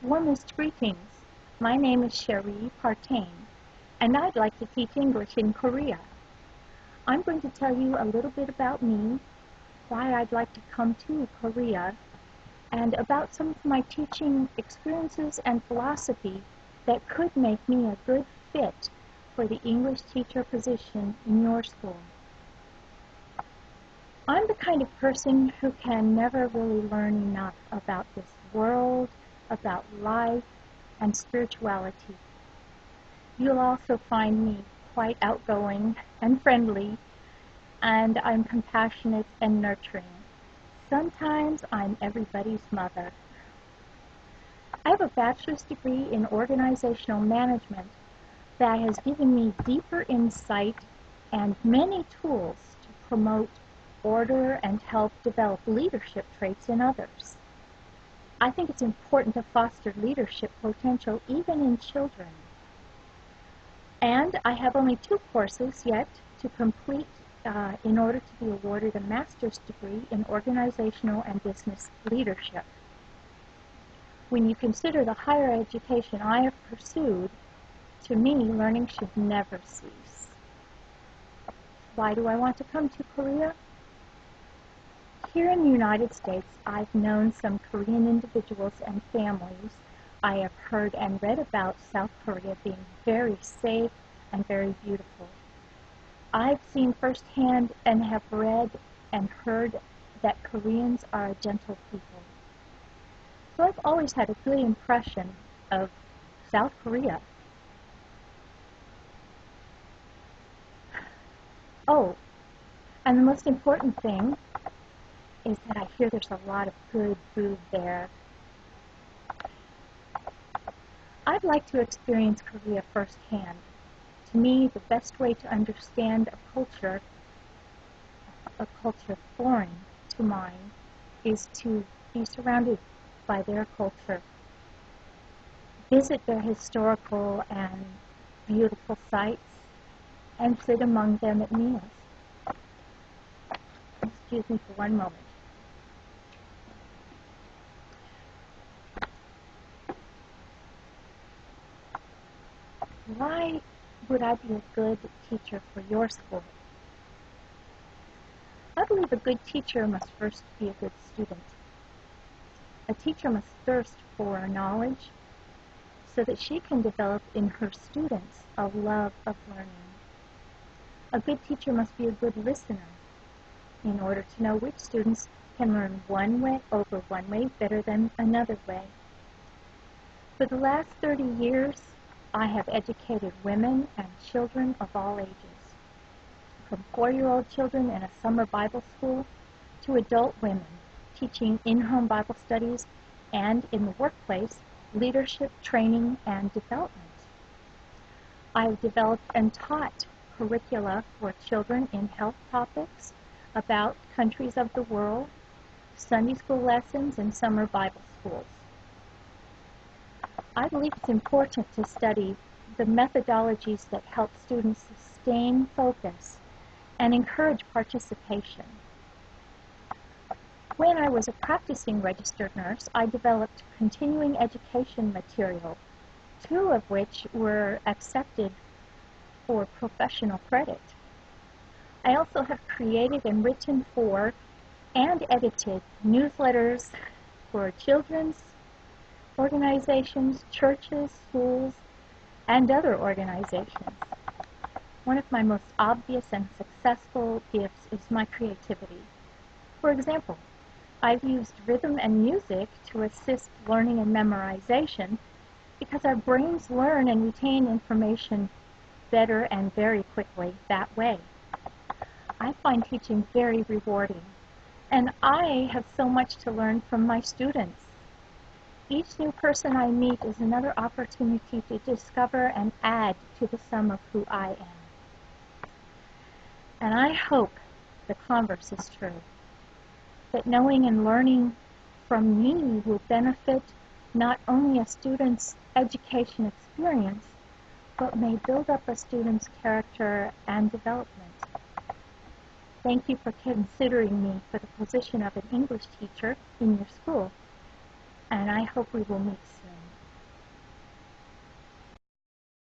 Warmest greetings. My name is Cheri and I'd like to teach English in Korea. I'm going to tell you a little bit about me, why I'd like to come to Korea, and about some of my teaching experiences and philosophy that could make me a good fit for the English teacher position in your school. I'm the kind of person who can never really learn enough about this world, about life, and spirituality. You'll also find me quite outgoing and friendly, and I'm compassionate and nurturing. Sometimes I'm everybody's mother. I have a bachelor's degree in organizational management that has given me deeper insight and many tools to promote order and help develop leadership traits in others. I think it's important to foster leadership potential even in children. And I have only 2 courses yet to complete in order to be awarded a master's degree in organizational and business leadership. When you consider the higher education I have pursued, to me, learning should never cease. Why do I want to come to Korea? Here in the United States, I've known some Korean individuals and families. I have heard and read about South Korea being very safe and very beautiful. I've seen firsthand and have read and heard that Koreans are a gentle people. So I've always had a good impression of South Korea. Oh, and the most important thing is that I hear there's a lot of good food there. I'd like to experience Korea firsthand. To me, the best way to understand a culture foreign to mine, is to be surrounded by their culture. Visit their historical and beautiful sites, and sit among them at meals. Excuse me for one moment. Why would I be a good teacher for your school? I believe a good teacher must first be a good student. A teacher must thirst for knowledge so that she can develop in her students a love of learning. A good teacher must be a good listener in order to know which students can learn one way better than another way. For the last 30 years, I have educated women and children of all ages, from 4-year-old children in a summer Bible school to adult women teaching in-home Bible studies and in the workplace, leadership training and development. I've developed and taught curricula for children in health topics about countries of the world, Sunday school lessons, and summer Bible schools. I believe it's important to study the methodologies that help students sustain focus and encourage participation. When I was a practicing registered nurse, I developed continuing education material, 2 of which were accepted for professional credit. I also have created and written for and edited newsletters for children's organizations, churches, schools, and other organizations. One of my most obvious and successful gifts is my creativity. For example, I've used rhythm and music to assist learning and memorization because our brains learn and retain information better and very quickly that way. I find teaching very rewarding, and I have so much to learn from my students. Each new person I meet is another opportunity to discover and add to the sum of who I am. And I hope the converse is true, that knowing and learning from me will benefit not only a student's education experience, but may build up a student's character and development. Thank you for considering me for the position of an English teacher in your school, and I hope we will meet soon.